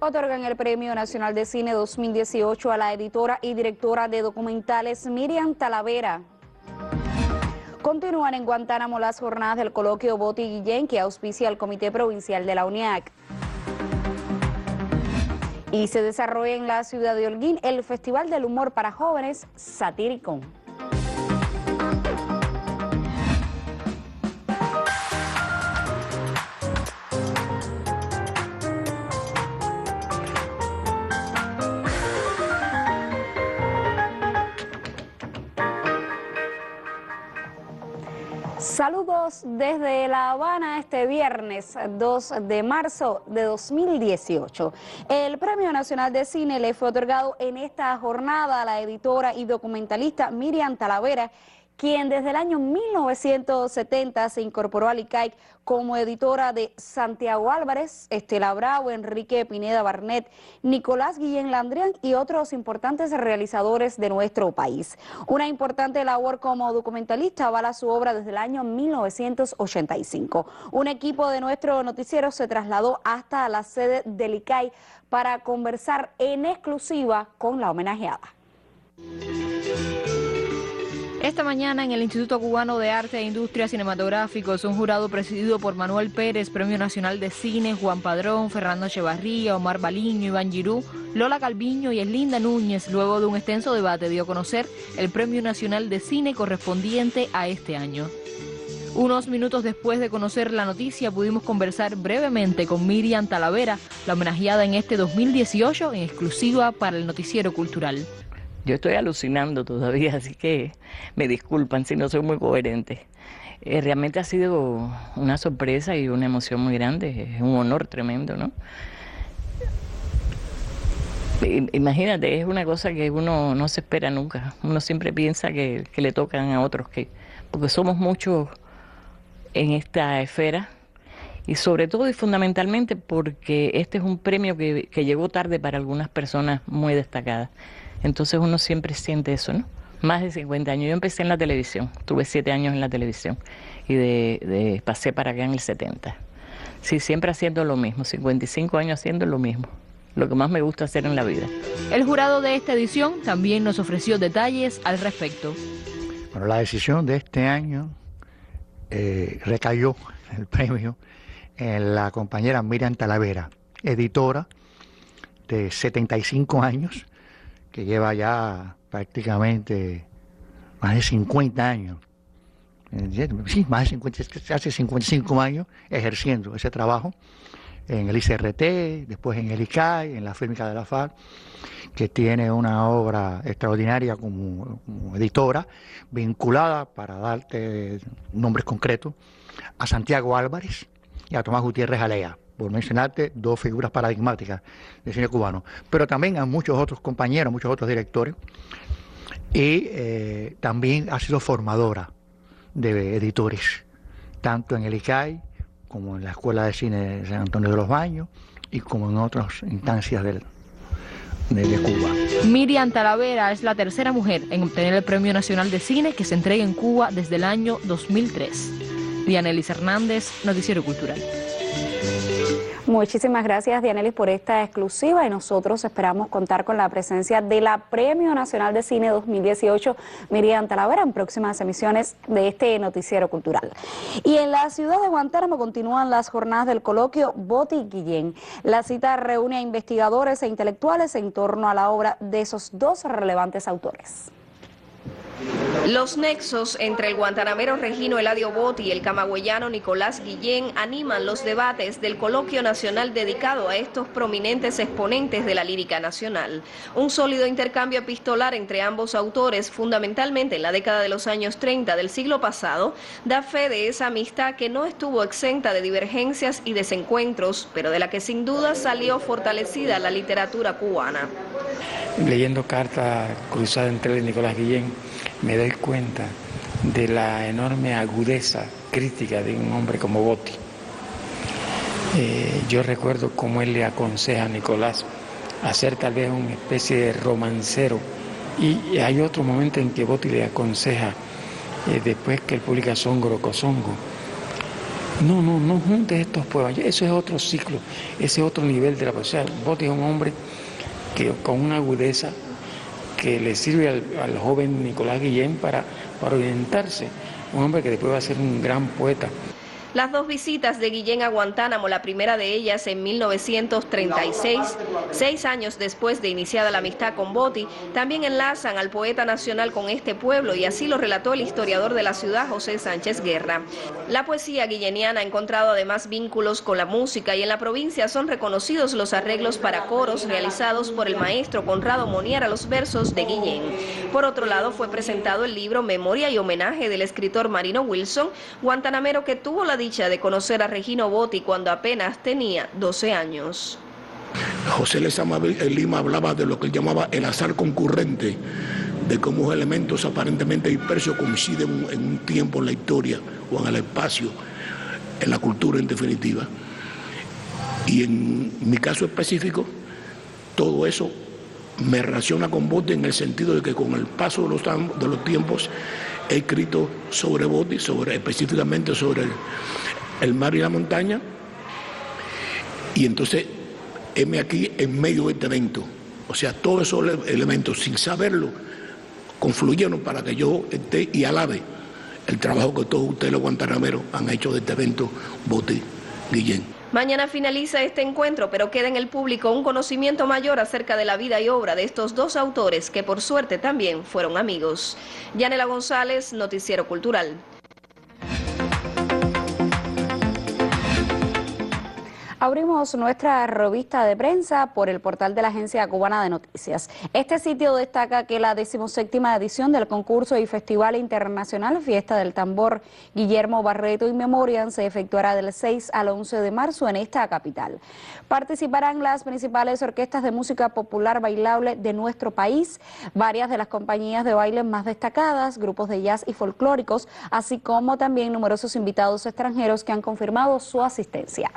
Otorgan el Premio Nacional de Cine 2018 a la editora y directora de documentales Miriam Talavera. Continúan en Guantánamo las jornadas del coloquio Boti Guillén que auspicia el Comité Provincial de la UNIAC. Y se desarrolla en la ciudad de Holguín el Festival del Humor para Jóvenes Satíricon. Saludos desde La Habana este viernes 2 de marzo de 2018. El Premio Nacional de Cine le fue otorgado en esta jornada a la editora y documentalista Miriam Talavera, quien desde el año 1970 se incorporó al ICAIC como editora de Santiago Álvarez, Estela Bravo, Enrique Pineda Barnet, Nicolás Guillén Landrián y otros importantes realizadores de nuestro país. Una importante labor como documentalista avala su obra desde el año 1985. Un equipo de nuestro noticiero se trasladó hasta la sede del ICAIC para conversar en exclusiva con la homenajeada. Esta mañana en el Instituto Cubano de Arte e Industria Cinematográficos, un jurado presidido por Manuel Pérez, Premio Nacional de Cine, Juan Padrón, Fernando Echevarría, Omar Baliño, Iván Girú, Lola Calviño y Eslinda Núñez, luego de un extenso debate, dio a conocer el Premio Nacional de Cine correspondiente a este año. Unos minutos después de conocer la noticia, pudimos conversar brevemente con Miriam Talavera, la homenajeada en este 2018 en exclusiva para el Noticiero Cultural. Yo estoy alucinando todavía, así que me disculpan si no soy muy coherente. Realmente ha sido una sorpresa y una emoción muy grande, es un honor tremendo, ¿no? Imagínate, es una cosa que uno no se espera nunca. Uno siempre piensa que le tocan a otros, porque somos muchos en esta esfera y sobre todo y fundamentalmente porque este es un premio que llegó tarde para algunas personas muy destacadas. Entonces uno siempre siente eso, ¿no? Más de 50 años. Yo empecé en la televisión, tuve 7 años en la televisión y pasé para acá en el 70. Sí, siempre haciendo lo mismo, 55 años haciendo lo mismo, lo que más me gusta hacer en la vida. El jurado de esta edición también nos ofreció detalles al respecto. Bueno, la decisión de este año recayó el premio en la compañera Miriam Talavera, editora de 75 años, que lleva ya prácticamente más de 50 años, sí, más de 50, hace 55 años ejerciendo ese trabajo en el ICRT, después en el ICAI, en la Fílmica de la FARC, que tiene una obra extraordinaria como editora, vinculada, para darte nombres concretos, a Santiago Álvarez y a Tomás Gutiérrez Alea, por mencionarte dos figuras paradigmáticas del cine cubano, pero también a muchos otros compañeros, muchos otros directores, y también ha sido formadora de editores, tanto en el ICAI como en la Escuela de Cine de San Antonio de los Baños y como en otras instancias de Cuba. Miriam Talavera es la tercera mujer en obtener el Premio Nacional de Cine que se entrega en Cuba desde el año 2003. Dianelis Hernández, Noticiero Cultural. Muchísimas gracias, Dianelis, por esta exclusiva y nosotros esperamos contar con la presencia de la Premio Nacional de Cine 2018, Miriam Talavera, en próximas emisiones de este Noticiero Cultural. Y en la ciudad de Guantánamo continúan las jornadas del coloquio Boti Guillén. La cita reúne a investigadores e intelectuales en torno a la obra de esos dos relevantes autores. Los nexos entre el guantanamero Regino Eladio Boti y el camagüeyano Nicolás Guillén animan los debates del coloquio nacional dedicado a estos prominentes exponentes de la lírica nacional. Un sólido intercambio epistolar entre ambos autores, fundamentalmente en la década de los años 30 del siglo pasado, da fe de esa amistad que no estuvo exenta de divergencias y desencuentros, pero de la que sin duda salió fortalecida la literatura cubana. Leyendo cartas cruzadas entre él y Nicolás Guillén, me doy cuenta de la enorme agudeza crítica de un hombre como Boti. Yo recuerdo cómo él le aconseja a Nicolás a ser tal vez una especie de romancero, y hay otro momento en que Boti le aconseja, después que él publica Songo Rocosongo, No juntes estos poemas. Eso es otro ciclo, ese es otro nivel de la poesía. Botti es un hombre que con una agudeza que le sirve al joven Nicolás Guillén para orientarse. Un hombre que después va a ser un gran poeta. Las dos visitas de Guillén a Guantánamo, la primera de ellas en 1936, 6 años después de iniciada la amistad con Botti, también enlazan al poeta nacional con este pueblo, y así lo relató el historiador de la ciudad, José Sánchez Guerra. La poesía guilleniana ha encontrado además vínculos con la música, y en la provincia son reconocidos los arreglos para coros realizados por el maestro Conrado Monier a los versos de Guillén. Por otro lado, fue presentado el libro Memoria y Homenaje del escritor Marino Wilson, guantanamero que tuvo la dicha de conocer a Regino Botti cuando apenas tenía 12 años. José Lima hablaba de lo que él llamaba el azar concurrente, de cómo elementos aparentemente dispersos coinciden en un tiempo en la historia o en el espacio, en la cultura en definitiva. Y en mi caso específico, todo eso me relaciona con Botti en el sentido de que con el paso de los tiempos he escrito sobre Botti, específicamente sobre el mar y la montaña, y entonces heme aquí en medio de este evento. O sea, todos esos elementos, sin saberlo, confluyeron para que yo esté y alabe el trabajo que todos ustedes los guantanameros han hecho de este evento Botti Guillén. Mañana finaliza este encuentro, pero queda en el público un conocimiento mayor acerca de la vida y obra de estos dos autores que por suerte también fueron amigos. Yanela González, Noticiero Cultural. Abrimos nuestra revista de prensa por el portal de la Agencia Cubana de Noticias. Este sitio destaca que la 17ª edición del concurso y Festival Internacional Fiesta del Tambor Guillermo Barreto y Memoriam se efectuará del 6 al 11 de marzo en esta capital. Participarán las principales orquestas de música popular bailable de nuestro país, varias de las compañías de baile más destacadas, grupos de jazz y folclóricos, así como también numerosos invitados extranjeros que han confirmado su asistencia.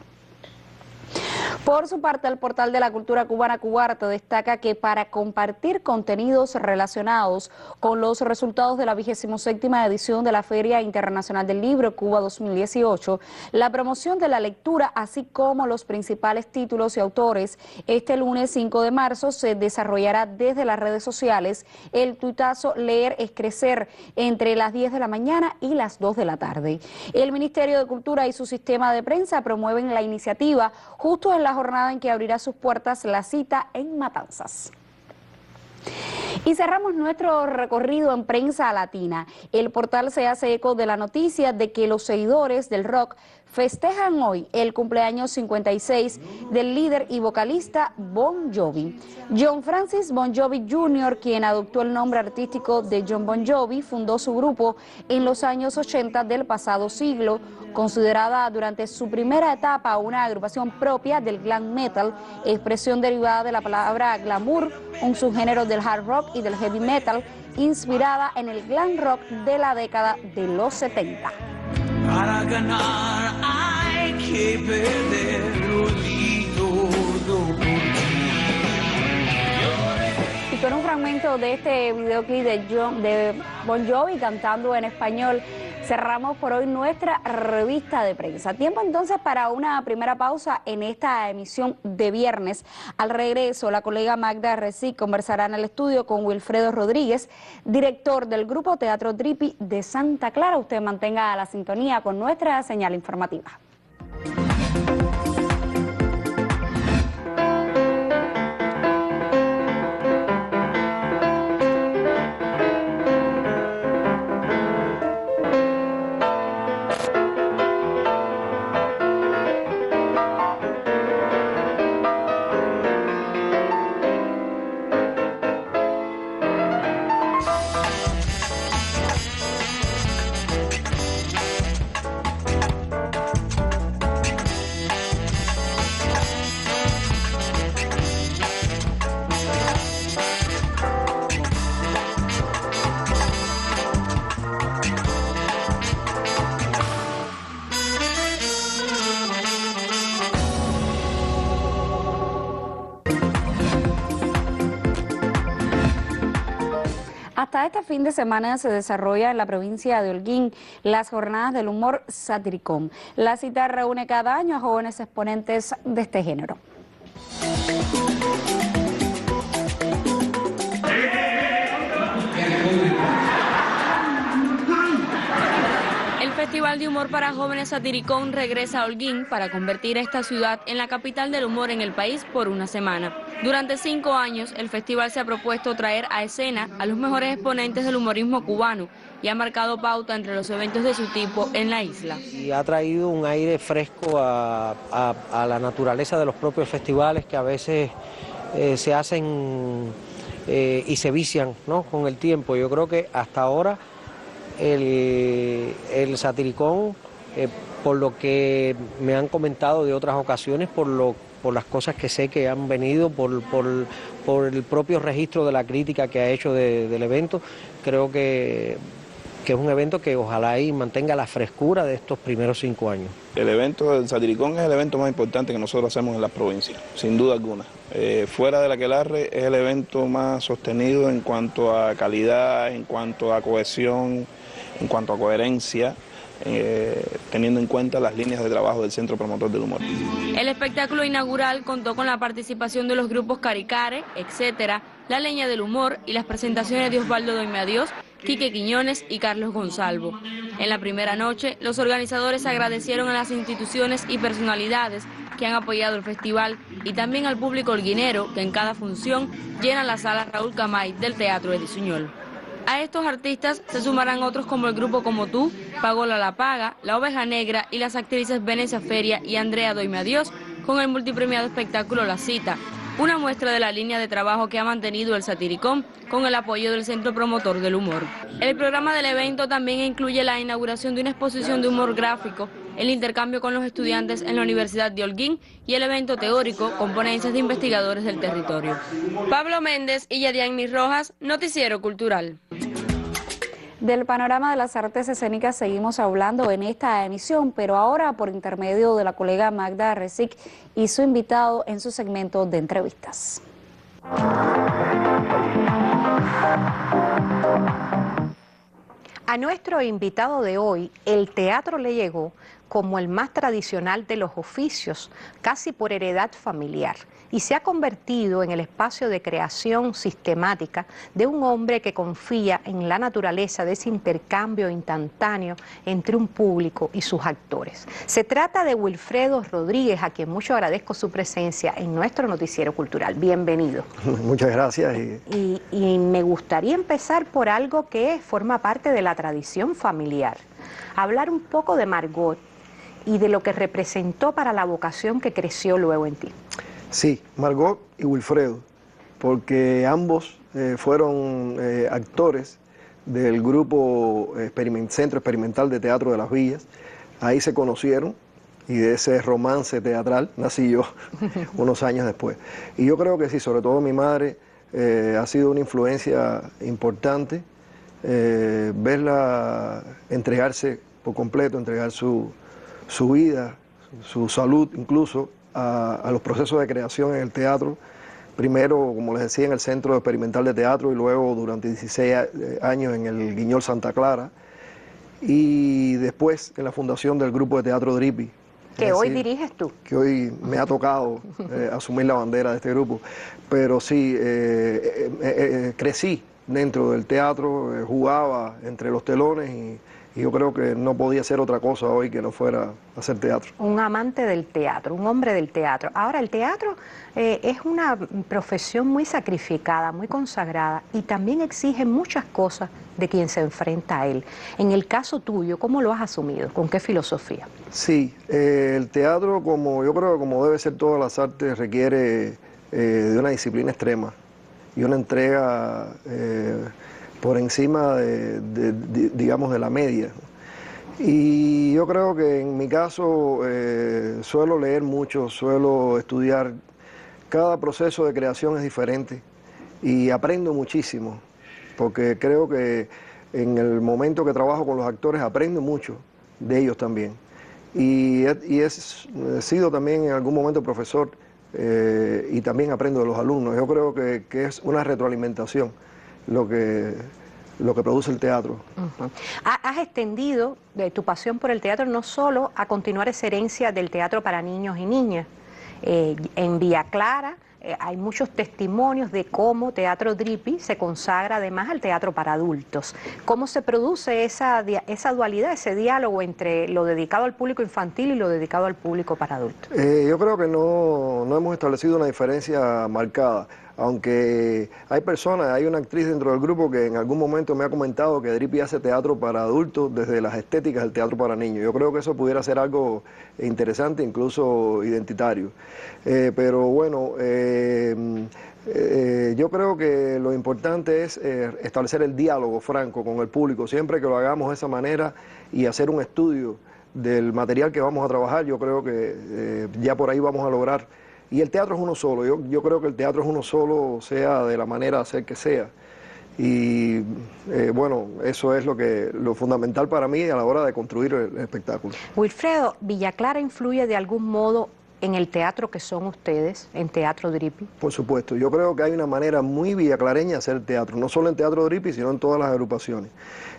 Por su parte, el portal de la cultura cubana Cubarte destaca que para compartir contenidos relacionados con los resultados de la 27ª edición de la Feria Internacional del Libro Cuba 2018, la promoción de la lectura, así como los principales títulos y autores, este lunes 5 de marzo se desarrollará desde las redes sociales el tuitazo Leer es Crecer entre las 10 de la mañana y las 2 de la tarde. El Ministerio de Cultura y su sistema de prensa promueven la iniciativa justo en la jornada en que abrirá sus puertas la cita en Matanzas. Y cerramos nuestro recorrido en prensa latina. El portal se hace eco de la noticia de que los seguidores del rock festejan hoy el cumpleaños 56 del líder y vocalista Bon Jovi. John Francis Bon Jovi Jr., quien adoptó el nombre artístico de John Bon Jovi, fundó su grupo en los años 80 del pasado siglo, considerada durante su primera etapa una agrupación propia del glam metal, expresión derivada de la palabra glamour, un subgénero del hard rock y del heavy metal, inspirada en el glam rock de la década de los 70. Para ganar hay que perderlo todo por ti. Y con un fragmento de este videoclip de Bon Jovi cantando en español, cerramos por hoy nuestra revista de prensa. Tiempo entonces para una primera pausa en esta emisión de viernes. Al regreso, la colega Magda Recic conversará en el estudio con Wilfredo Rodríguez, director del Grupo Teatro Dripi de Santa Clara. Usted mantenga la sintonía con nuestra señal informativa. Hasta este fin de semana se desarrolla en la provincia de Holguín las jornadas del humor satiricón. La cita reúne cada año a jóvenes exponentes de este género. El Festival de Humor para Jóvenes Satiricón regresa a Holguín para convertir a esta ciudad en la capital del humor en el país por una semana. Durante 5 años, el festival se ha propuesto traer a escena a los mejores exponentes del humorismo cubano y ha marcado pauta entre los eventos de su tipo en la isla. Y ha traído un aire fresco a la naturaleza de los propios festivales que a veces se hacen y se vician, ¿no?, con el tiempo. Yo creo que hasta ahora el Satiricón, por lo que me han comentado de otras ocasiones, por las cosas que sé que han venido, por el propio registro de la crítica que ha hecho del evento, creo que es un evento que ojalá y mantenga la frescura de estos primeros 5 años. El evento del Satiricón es el evento más importante que nosotros hacemos en la provincia, sin duda alguna. Fuera de la Aquelarre es el evento más sostenido en cuanto a calidad, en cuanto a cohesión, en cuanto a coherencia, teniendo en cuenta las líneas de trabajo del Centro Promotor del Humor. El espectáculo inaugural contó con la participación de los grupos Caricare, etcétera, La Leña del Humor y las presentaciones de Osvaldo Doime Adiós, Quique Quiñones y Carlos Gonzalvo. En la primera noche, los organizadores agradecieron a las instituciones y personalidades que han apoyado el festival y también al público holguinero que en cada función llena la sala Raúl Camay del Teatro Edisuñol. A estos artistas se sumarán otros como el grupo Como Tú, Pagola La Paga, La Oveja Negra y las actrices Venecia Feria y Andrea Doime Adiós con el multipremiado espectáculo La Cita, una muestra de la línea de trabajo que ha mantenido el Satiricón con el apoyo del Centro Promotor del Humor. El programa del evento también incluye la inauguración de una exposición de humor gráfico, el intercambio con los estudiantes en la Universidad de Holguín y el evento teórico con ponencias de investigadores del territorio. Pablo Méndez y Yadianmi Rojas, Noticiero Cultural. Del panorama de las artes escénicas seguimos hablando en esta emisión, pero ahora por intermedio de la colega Magda Resic y su invitado en su segmento de entrevistas. A nuestro invitado de hoy, el teatro le llegó como el más tradicional de los oficios, casi por heredad familiar, y se ha convertido en el espacio de creación sistemática de un hombre que confía en la naturaleza de ese intercambio instantáneo entre un público y sus actores. Se trata de Wilfredo Rodríguez, a quien mucho agradezco su presencia en nuestro noticiero cultural. Bienvenido. Muchas gracias. Y me gustaría empezar por algo que forma parte de la tradición familiar. Hablar un poco de Margot y de lo que representó para la vocación que creció luego en ti. Sí, Margot y Wilfredo, porque ambos fueron actores del grupo Centro Experimental de Teatro de las Villas. Ahí se conocieron y de ese romance teatral nací yo unos años después. Y yo creo que sí, sobre todo mi madre ha sido una influencia importante, verla entregarse por completo, entregar su vida, su salud incluso, a los procesos de creación en el teatro, primero, como les decía, en el Centro Experimental de Teatro y luego durante 16 años en el Guiñol Santa Clara y después en la fundación del grupo de teatro Drippy. Que hoy diriges tú. Que hoy me ha tocado asumir la bandera de este grupo, pero sí, crecí dentro del teatro, jugaba entre los telones y yo creo que no podía hacer otra cosa hoy que no fuera hacer teatro. Un amante del teatro, un hombre del teatro. Ahora, el teatro es una profesión muy sacrificada, muy consagrada y también exige muchas cosas de quien se enfrenta a él. En el caso tuyo, ¿cómo lo has asumido? ¿Con qué filosofía? Sí, el teatro, yo creo que como debe ser todas las artes, requiere de una disciplina extrema y una entrega por encima digamos, de la media. Y yo creo que en mi caso suelo leer mucho, suelo estudiar. Cada proceso de creación es diferente y aprendo muchísimo, porque creo que en el momento que trabajo con los actores aprendo mucho de ellos también. Y he sido también en algún momento profesor y también aprendo de los alumnos. Yo creo que es una retroalimentación lo que lo que produce el teatro. Has extendido tu pasión por el teatro no solo a continuar esa herencia del teatro para niños y niñas. En Villa Clara hay muchos testimonios de cómo Teatro Drippy se consagra además al teatro para adultos. ¿Cómo se produce esa dualidad, ese diálogo entre lo dedicado al público infantil y lo dedicado al público para adultos? Yo creo que no hemos establecido una diferencia marcada. Aunque hay una actriz dentro del grupo que en algún momento me ha comentado que Drippy hace teatro para adultos desde las estéticas del teatro para niños. Yo creo que eso pudiera ser algo interesante, incluso identitario. Pero bueno, yo creo que lo importante es establecer el diálogo franco con el público. Siempre que lo hagamos de esa manera y hacer un estudio del material que vamos a trabajar, yo creo que ya por ahí vamos a lograr. Y el teatro es uno solo, yo creo que el teatro es uno solo, sea de la manera de hacer que sea. Y bueno, eso es lo fundamental para mí a la hora de construir el espectáculo. Wilfredo, ¿Villa Clara influye de algún modo en el teatro que son ustedes, en Teatro Drippy? Por supuesto, yo creo que hay una manera muy villaclareña de hacer teatro, no solo en Teatro Drippy, sino en todas las agrupaciones.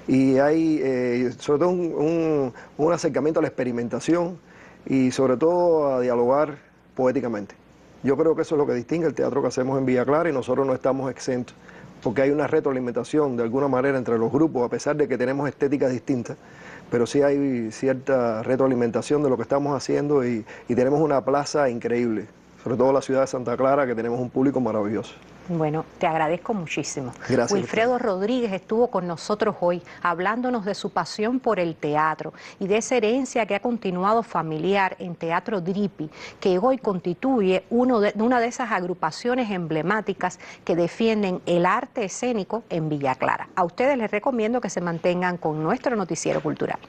Y hay sobre todo un acercamiento a la experimentación y sobre todo a dialogar poéticamente. Yo creo que eso es lo que distingue el teatro que hacemos en Villa Clara y nosotros no estamos exentos, porque hay una retroalimentación de alguna manera entre los grupos, a pesar de que tenemos estéticas distintas, pero sí hay cierta retroalimentación de lo que estamos haciendo y tenemos una plaza increíble, sobre todo la ciudad de Santa Clara, que tenemos un público maravilloso. Bueno, te agradezco muchísimo. Gracias. Wilfredo Rodríguez estuvo con nosotros hoy hablándonos de su pasión por el teatro y de esa herencia que ha continuado familiar en Teatro Drippy, que hoy constituye una de esas agrupaciones emblemáticas que defienden el arte escénico en Villa Clara. A ustedes les recomiendo que se mantengan con nuestro noticiero cultural.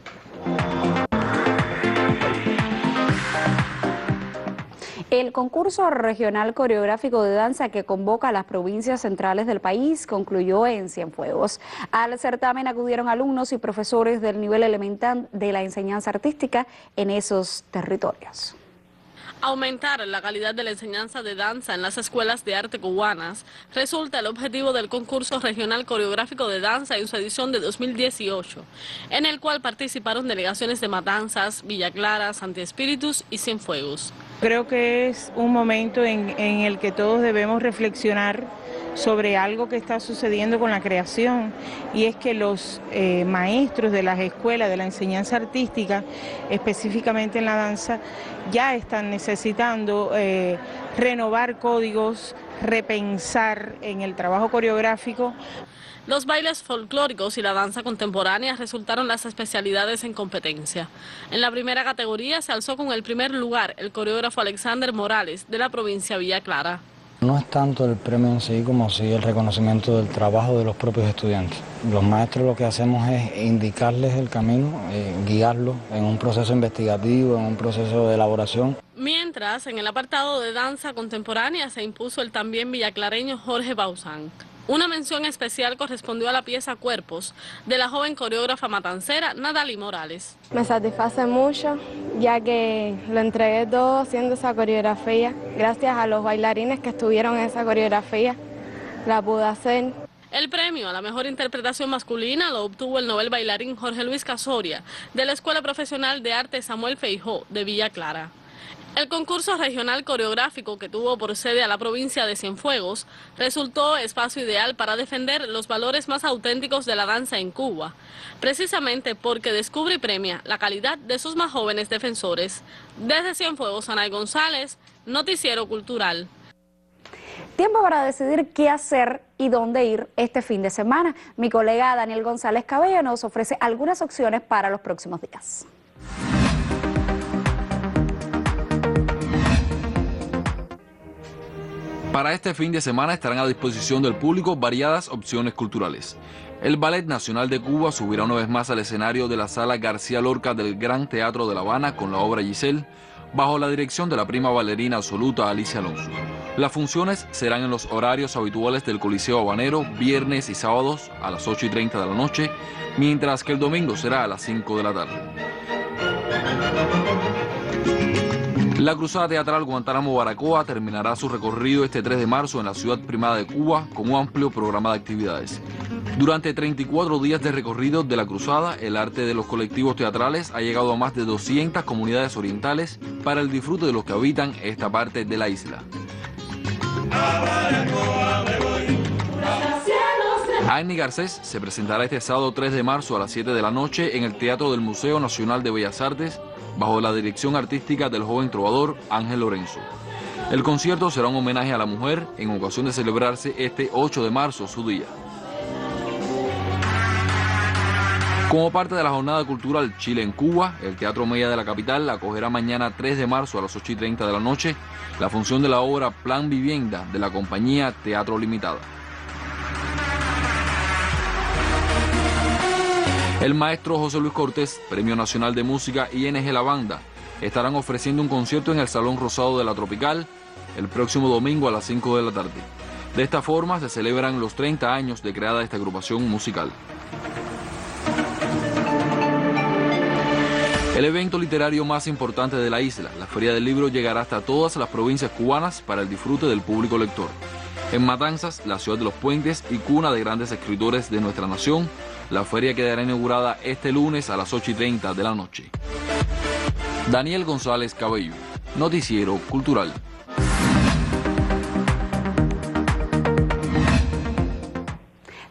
El concurso regional coreográfico de danza que convoca a las provincias centrales del país concluyó en Cienfuegos. Al certamen acudieron alumnos y profesores del nivel elemental de la enseñanza artística en esos territorios. Aumentar la calidad de la enseñanza de danza en las escuelas de arte cubanas resulta el objetivo del concurso regional coreográfico de danza en su edición de 2018, en el cual participaron delegaciones de Matanzas, Villa Clara, Santi Espíritus y Cienfuegos. Creo que es un momento en el que todos debemos reflexionar sobre algo que está sucediendo con la creación, y es que los maestros de las escuelas de la enseñanza artística, específicamente en la danza, ya están necesitando renovar códigos, repensar en el trabajo coreográfico. Los bailes folclóricos y la danza contemporánea resultaron las especialidades en competencia. En la primera categoría se alzó con el primer lugar el coreógrafo Alexander Morales, de la provincia Villa Clara. No es tanto el premio en sí como sí el reconocimiento del trabajo de los propios estudiantes. Los maestros lo que hacemos es indicarles el camino, guiarlos en un proceso investigativo, en un proceso de elaboración. Mientras, en el apartado de danza contemporánea se impuso el también villaclareño Jorge Bauzán. Una mención especial correspondió a la pieza Cuerpos, de la joven coreógrafa matancera Natalie Morales. Me satisface mucho, ya que lo entregué todo haciendo esa coreografía. Gracias a los bailarines que estuvieron en esa coreografía, la pude hacer. El premio a la mejor interpretación masculina lo obtuvo el novel bailarín Jorge Luis Casoria, de la Escuela Profesional de Arte Samuel Feijó, de Villa Clara. El concurso regional coreográfico, que tuvo por sede a la provincia de Cienfuegos, resultó espacio ideal para defender los valores más auténticos de la danza en Cuba, precisamente porque descubre y premia la calidad de sus más jóvenes defensores. Desde Cienfuegos, Anay González, Noticiero Cultural. Tiempo para decidir qué hacer y dónde ir este fin de semana. Mi colega Daniel González Cabello nos ofrece algunas opciones para los próximos días. Para este fin de semana estarán a disposición del público variadas opciones culturales. El Ballet Nacional de Cuba subirá una vez más al escenario de la Sala García Lorca del Gran Teatro de La Habana con la obra Giselle, bajo la dirección de la prima bailarina absoluta Alicia Alonso. Las funciones serán en los horarios habituales del Coliseo Habanero, viernes y sábados a las 8:30 de la noche, mientras que el domingo será a las 5 de la tarde. La Cruzada Teatral Guantánamo-Baracoa terminará su recorrido este 3 de marzo en la ciudad primada de Cuba con un amplio programa de actividades. Durante 34 días de recorrido de la cruzada, el arte de los colectivos teatrales ha llegado a más de 200 comunidades orientales para el disfrute de los que habitan esta parte de la isla. Agni Garcés se presentará este sábado 3 de marzo a las 7 de la noche en el Teatro del Museo Nacional de Bellas Artes, bajo la dirección artística del joven trovador Ángel Lorenzo. El concierto será un homenaje a la mujer en ocasión de celebrarse este 8 de marzo, su día. Como parte de la jornada cultural Chile en Cuba, el Teatro Mella de la capital acogerá mañana 3 de marzo a las 8:30 de la noche la función de la obra Plan Vivienda de la compañía Teatro Limitada. El maestro José Luis Cortés, Premio Nacional de Música ING La Banda, estarán ofreciendo un concierto en el Salón Rosado de la Tropical el próximo domingo a las 5 de la tarde. De esta forma se celebran los 30 años de creada esta agrupación musical. El evento literario más importante de la isla, la Feria del Libro, llegará hasta todas las provincias cubanas para el disfrute del público lector. En Matanzas, la ciudad de los puentes y cuna de grandes escritores de nuestra nación, la feria quedará inaugurada este lunes a las 8:30 de la noche. Daniel González Cabello, Noticiero Cultural.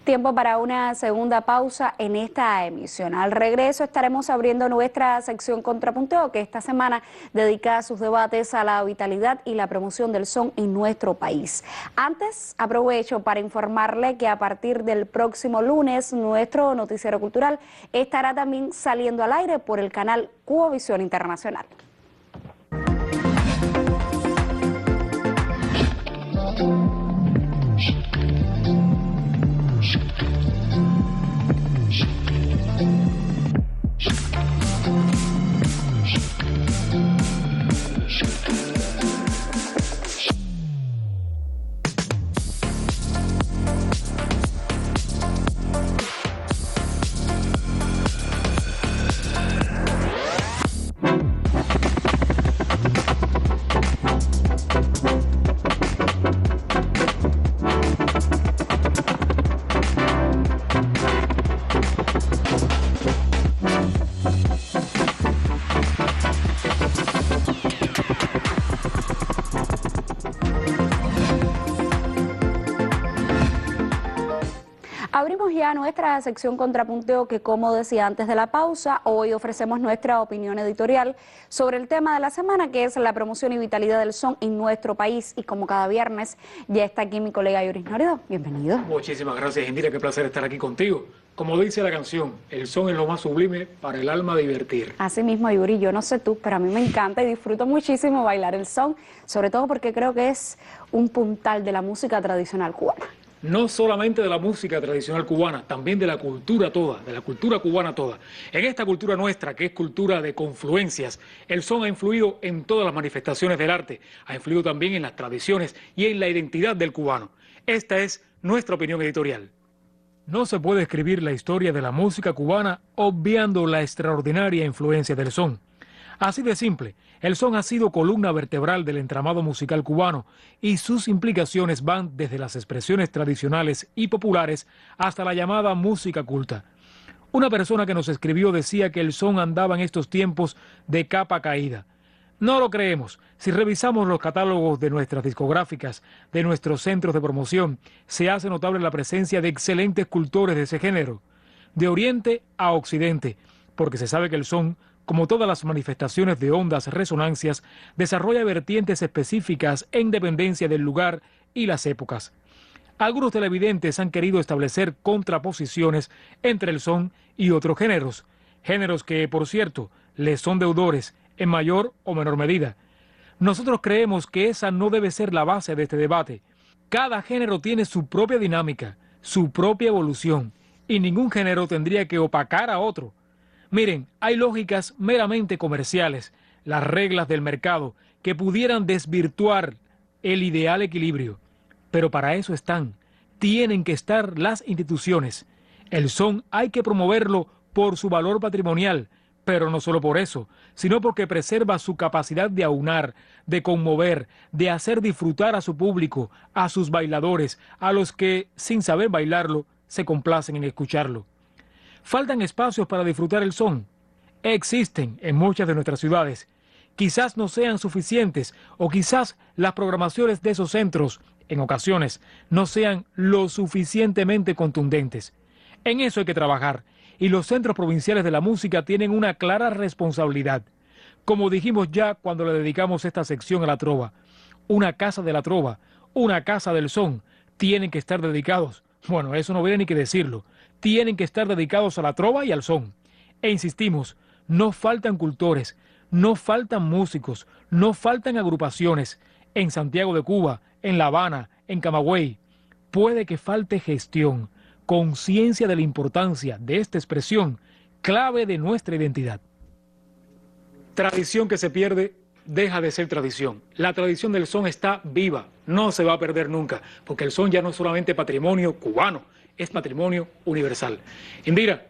Tiempo para una segunda pausa en esta emisión. Al regreso estaremos abriendo nuestra sección Contrapunteo, que esta semana dedica sus debates a la vitalidad y la promoción del son en nuestro país. Antes, aprovecho para informarle que a partir del próximo lunes nuestro noticiero cultural estará también saliendo al aire por el canal Cubovisión Internacional. Abrimos ya nuestra sección Contrapunteo, que, como decía antes de la pausa, hoy ofrecemos nuestra opinión editorial sobre el tema de la semana, que es la promoción y vitalidad del son en nuestro país. Y como cada viernes, ya está aquí mi colega Yuris Norido. Bienvenido. Muchísimas gracias, Indira, qué placer estar aquí contigo. Como dice la canción, el son es lo más sublime para el alma divertir. Así mismo, Yuri, yo no sé tú, pero a mí me encanta y disfruto muchísimo bailar el son, sobre todo porque creo que es un puntal de la música tradicional cubana. No solamente de la música tradicional cubana, también de la cultura toda, de la cultura cubana toda. En esta cultura nuestra, que es cultura de confluencias, el son ha influido en todas las manifestaciones del arte, ha influido también en las tradiciones y en la identidad del cubano. Esta es nuestra opinión editorial. No se puede escribir la historia de la música cubana obviando la extraordinaria influencia del son. Así de simple, el son ha sido columna vertebral del entramado musical cubano y sus implicaciones van desde las expresiones tradicionales y populares hasta la llamada música culta. Una persona que nos escribió decía que el son andaba en estos tiempos de capa caída. No lo creemos. Si revisamos los catálogos de nuestras discográficas, de nuestros centros de promoción, se hace notable la presencia de excelentes cultores de ese género, de oriente a occidente, porque se sabe que el son, como todas las manifestaciones de ondas resonancias, desarrolla vertientes específicas en dependencia del lugar y las épocas. Algunos televidentes han querido establecer contraposiciones entre el son y otros géneros, géneros que, por cierto, les son deudores en mayor o menor medida. Nosotros creemos que esa no debe ser la base de este debate. Cada género tiene su propia dinámica, su propia evolución, y ningún género tendría que opacar a otro. Miren, hay lógicas meramente comerciales, las reglas del mercado, que pudieran desvirtuar el ideal equilibrio. Pero para eso están, tienen que estar las instituciones. El son hay que promoverlo por su valor patrimonial, pero no solo por eso, sino porque preserva su capacidad de aunar, de conmover, de hacer disfrutar a su público, a sus bailadores, a los que, sin saber bailarlo, se complacen en escucharlo. ¿Faltan espacios para disfrutar el son? Existen en muchas de nuestras ciudades. Quizás no sean suficientes o quizás las programaciones de esos centros, en ocasiones, no sean lo suficientemente contundentes. En eso hay que trabajar y los centros provinciales de la música tienen una clara responsabilidad. Como dijimos ya cuando le dedicamos esta sección a la trova, una casa de la trova, una casa del son, tienen que estar dedicados, bueno, eso no viene ni que decirlo, tienen que estar dedicados a la trova y al son. E insistimos, no faltan cultores, no faltan músicos, no faltan agrupaciones. En Santiago de Cuba, en La Habana, en Camagüey, puede que falte gestión, conciencia de la importancia de esta expresión, clave de nuestra identidad. Tradición que se pierde deja de ser tradición. La tradición del son está viva, no se va a perder nunca, porque el son ya no es solamente patrimonio cubano, es patrimonio universal. Indira,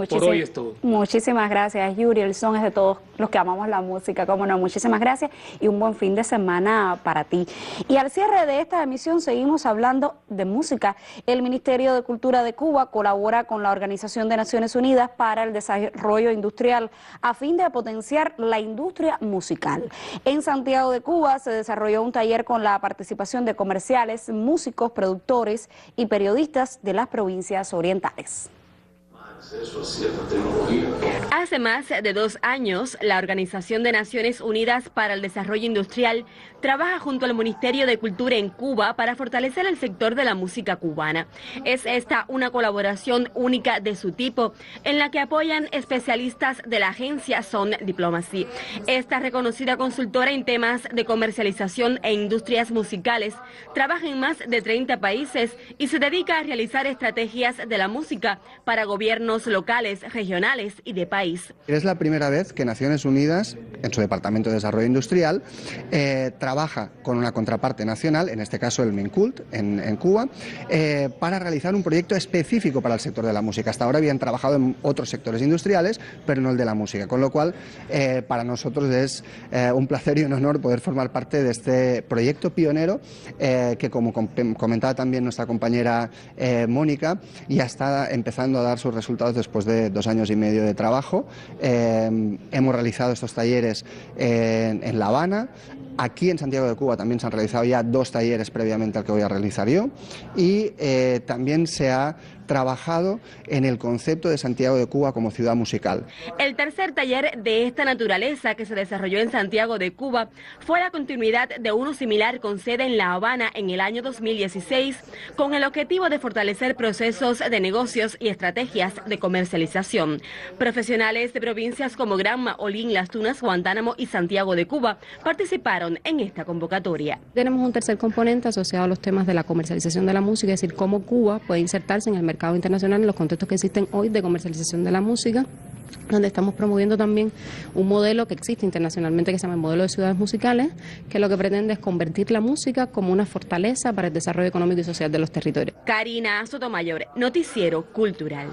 por hoy es todo. Muchísimas gracias, Yuri. El son es de todos los que amamos la música, cómo no. Muchísimas gracias y un buen fin de semana para ti. Y al cierre de esta emisión seguimos hablando de música. El Ministerio de Cultura de Cuba colabora con la Organización de Naciones Unidas para el Desarrollo Industrial a fin de potenciar la industria musical. En Santiago de Cuba se desarrolló un taller con la participación de comerciales, músicos, productores y periodistas de las provincias orientales. Hace más de 2 años, la Organización de Naciones Unidas para el Desarrollo Industrial trabaja junto al Ministerio de Cultura en Cuba para fortalecer el sector de la música cubana. Es esta una colaboración única de su tipo en la que apoyan especialistas de la agencia Son Diplomacy. Esta reconocida consultora en temas de comercialización e industrias musicales trabaja en más de 30 países y se dedica a realizar estrategias de la música para gobiernos locales, regionales y de país. Es la primera vez que Naciones Unidas, en su Departamento de Desarrollo Industrial, trabaja con una contraparte nacional, en este caso el Mincult, en Cuba, para realizar un proyecto específico para el sector de la música. Hasta ahora habían trabajado en otros sectores industriales, pero no el de la música, con lo cual para nosotros es un placer y un honor poder formar parte de este proyecto pionero que, como comentaba también nuestra compañera Mónica, ya está empezando a dar sus resultados después de 2 años y medio de trabajo. Hemos realizado estos talleres en La Habana. Aquí en Santiago de Cuba también se han realizado ya 2 talleres previamente al que voy a realizar yo y también se ha trabajado en el concepto de Santiago de Cuba como ciudad musical. El tercer taller de esta naturaleza que se desarrolló en Santiago de Cuba fue la continuidad de uno similar con sede en La Habana en el año 2016 con el objetivo de fortalecer procesos de negocios y estrategias de comercialización. Profesionales de provincias como Granma, Olín, Las Tunas, Guantánamo y Santiago de Cuba participaron en esta convocatoria. Tenemos un tercer componente asociado a los temas de la comercialización de la música, es decir, cómo Cuba puede insertarse en el mercado internacional en los contextos que existen hoy de comercialización de la música, donde estamos promoviendo también un modelo que existe internacionalmente que se llama el modelo de ciudades musicales, que lo que pretende es convertir la música como una fortaleza para el desarrollo económico y social de los territorios. Karina Sotomayor, Noticiero Cultural.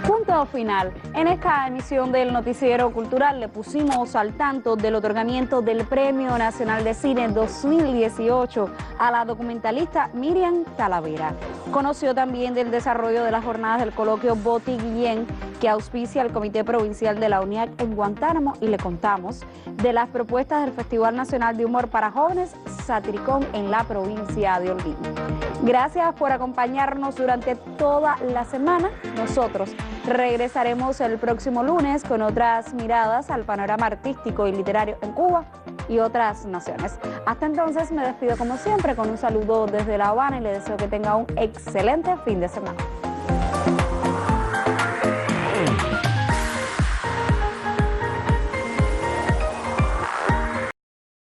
Punto final. En esta emisión del Noticiero Cultural le pusimos al tanto del otorgamiento del Premio Nacional de Cine 2018 a la documentalista Miriam Talavera. Conoció también del desarrollo de las jornadas del coloquio Boti Guillén que auspicia el Comité Provincial de la UNIAC en Guantánamo y le contamos de las propuestas del Festival Nacional de Humor para Jóvenes Satiricón en la provincia de Holguín. Gracias por acompañarnos durante toda la semana. Nosotros regresaremos el próximo lunes con otras miradas al panorama artístico y literario en Cuba y otras naciones. Hasta entonces me despido como siempre con un saludo desde La Habana y le deseo que tenga un excelente fin de semana.